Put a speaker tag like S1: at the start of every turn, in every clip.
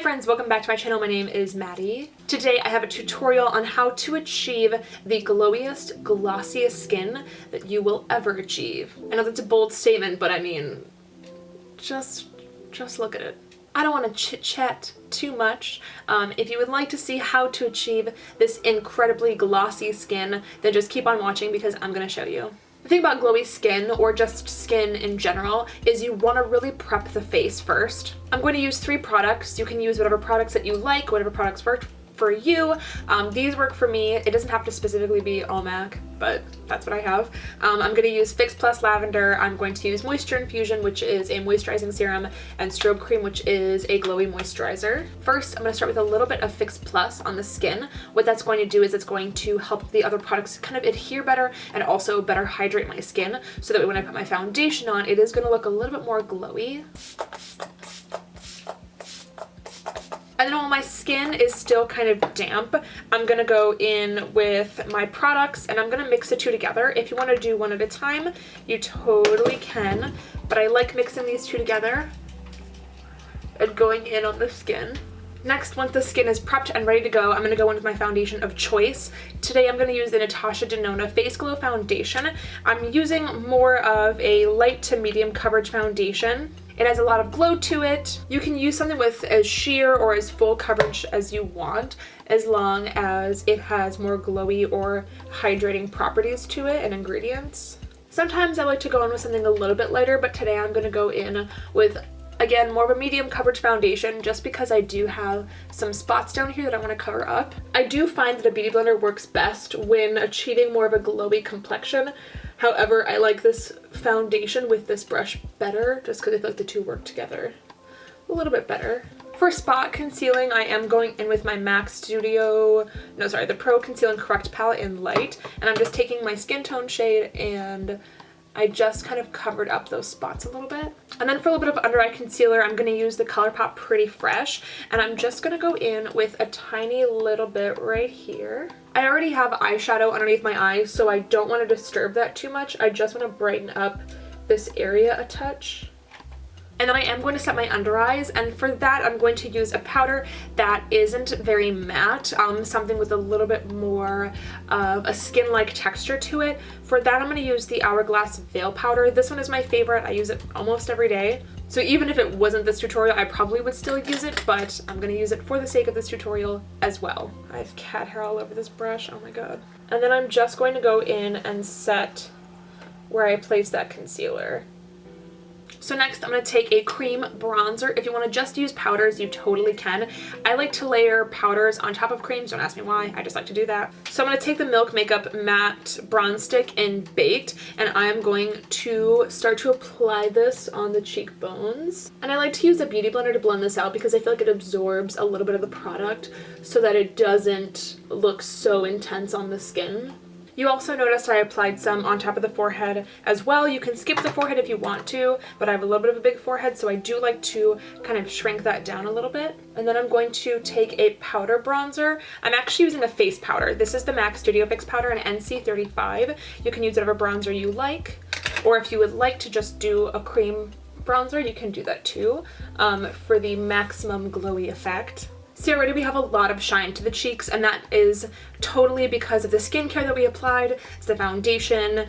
S1: friends, welcome back to my channel. My name is Maddie. Today I have a tutorial on how to achieve the glowiest, glossiest skin that you will ever achieve. I know that's a bold statement, but I mean, just look at it. I don't want to chit-chat too much. If you would like to see how to achieve this incredibly glossy skin, then just keep on watching because I'm going to show you. The thing about glowy skin, or just skin in general, is you want to really prep the face first. I'm going to use 3 products. You can use whatever products that you like, whatever products work for you. These work for me. It doesn't have to specifically be all MAC, but that's what I have. I'm going to use Fix Plus Lavender. I'm going to use Moisture Infusion, which is a moisturizing serum, and Strobe Cream, which is a glowy moisturizer. First, I'm going to start with a little bit of Fix Plus on the skin. What that's going to do is it's going to help the other products kind of adhere better and also better hydrate my skin, so that when I put my foundation on, it is going to look a little bit more glowy. And then while my skin is still kind of damp, I'm going to go in with my products and I'm going to mix the two together. If you want to do one at a time, you totally can, but I like mixing these two together and going in on the skin. Next, once the skin is prepped and ready to go, I'm going to go in with my foundation of choice. Today I'm going to use the Natasha Denona Face Glow Foundation. I'm using more of a light to medium coverage foundation. It has a lot of glow to it. You can use something with as sheer or as full coverage as you want, as long as it has more glowy or hydrating properties to it and ingredients. Sometimes I like to go in with something a little bit lighter, but today I'm going to go in with, again, more of a medium coverage foundation just because I do have some spots down here that I want to cover up. I do find that a beauty blender works best when achieving more of a glowy complexion. However, I like this foundation with this brush better just because I feel like the two work together a little bit better. For spot concealing, I am going in with my the Pro Conceal and Correct palette in light, and I'm just taking my skin tone shade and I just kind of covered up those spots a little bit. And then for a little bit of under eye concealer, I'm going to use the Colourpop Pretty Fresh, and I'm just going to go in with a tiny little bit right here. I already have eyeshadow underneath my eyes, so I don't want to disturb that too much. I just want to brighten up this area a touch. And then I am going to set my under eyes, and for that I'm going to use a powder that isn't very matte, something with a little bit more of a skin-like texture to it. For that I'm going to use the Hourglass Veil Powder. This one is my favorite. I use it almost every day. So even if it wasn't this tutorial, I probably would still use it, but I'm going to use it for the sake of this tutorial as well. I have cat hair all over this brush, oh my god. And then I'm just going to go in and set where I place that concealer. So next I'm going to take a cream bronzer. If you want to just use powders, you totally can. I like to layer powders on top of creams. Don't ask me why, I just like to do that. So I'm going to take the Milk Makeup Matte Bronze Stick in Baked, and I'm going to start to apply this on the cheekbones. And I like to use a beauty blender to blend this out because I feel like it absorbs a little bit of the product so that it doesn't look so intense on the skin. You also noticed I applied some on top of the forehead as well. You can skip the forehead if you want to, but I have a little bit of a big forehead, so I do like to kind of shrink that down a little bit. And then I'm going to take a powder bronzer. I'm actually using a face powder. This is the MAC Studio Fix powder in NC35. You can use whatever bronzer you like, or if you would like to just do a cream bronzer, you can do that too, for the maximum glowy effect. See, already we have a lot of shine to the cheeks, and that is totally because of the skincare that we applied. It's the foundation,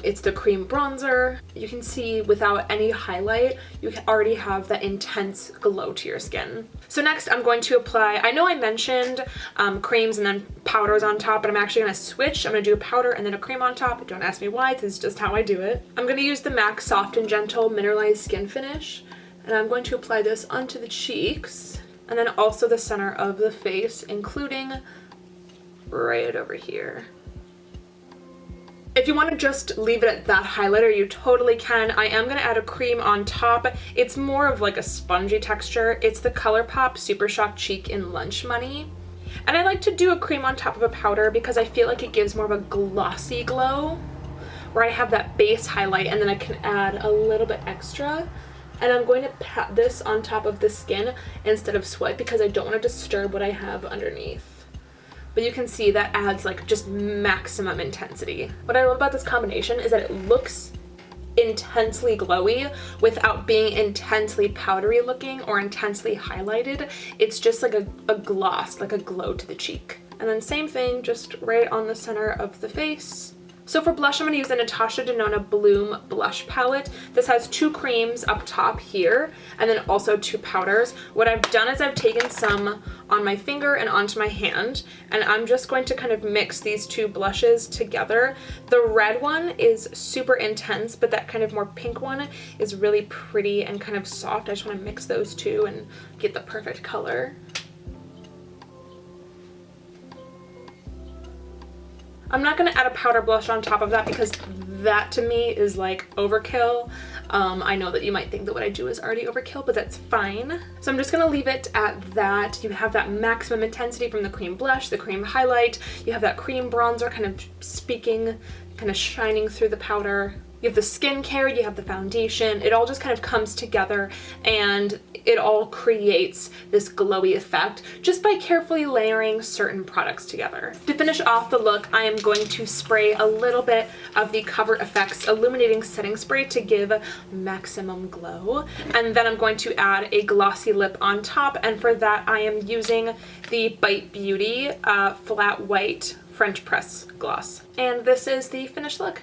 S1: it's the cream bronzer. You can see without any highlight, you already have that intense glow to your skin. So next I'm going to apply, I know I mentioned creams and then powders on top, but I'm actually going to switch. I'm going to do a powder and then a cream on top. Don't ask me why, this is just how I do it. I'm going to use the MAC Soft and Gentle Mineralized Skin Finish, and I'm going to apply this onto the cheeks. And then also the center of the face, including right over here. If you want to just leave it at that highlighter, you totally can. I am going to add a cream on top. It's more of like a spongy texture. It's the Colourpop Super Shock Cheek in Lunch Money. And I like to do a cream on top of a powder because I feel like it gives more of a glossy glow, where I have that base highlight and then I can add a little bit extra. And I'm going to pat this on top of the skin instead of swipe because I don't want to disturb what I have underneath. But you can see that adds like just maximum intensity. What I love about this combination is that it looks intensely glowy without being intensely powdery looking or intensely highlighted. It's just like a gloss, like a glow to the cheek. And then same thing, just right on the center of the face. So for blush, I'm going to use the Natasha Denona Bloom Blush Palette. This has 2 creams up top here, and then also 2 powders. What I've done is I've taken some on my finger and onto my hand, and I'm just going to kind of mix these 2 blushes together. The red one is super intense, but that kind of more pink one is really pretty and kind of soft. I just want to mix those 2 and get the perfect color. I'm not going to add a powder blush on top of that because that to me is like overkill. I know that you might think that what I do is already overkill, but that's fine. So I'm just going to leave it at that. You have that maximum intensity from the cream blush, the cream highlight. You have that cream bronzer kind of speaking, kind of shining through the powder. You have the skincare, you have the foundation. It all just kind of comes together and it all creates this glowy effect just by carefully layering certain products together. To finish off the look, I am going to spray a little bit of the Cover FX Illuminating Setting Spray to give maximum glow. And then I'm going to add a glossy lip on top, and for that I am using the Bite Beauty Flat White French Press Gloss. And this is the finished look.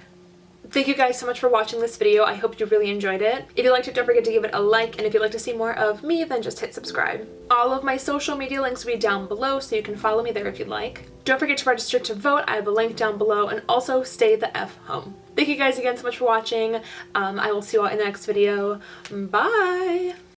S1: Thank you guys so much for watching this video. I hope you really enjoyed it. If you liked it, don't forget to give it a like, and if you'd like to see more of me, then just hit subscribe. All of my social media links will be down below, so you can follow me there if you'd like. Don't forget to register to vote. I have a link down below, and also stay the F home. Thank you guys again so much for watching. I will see you all in the next video. Bye!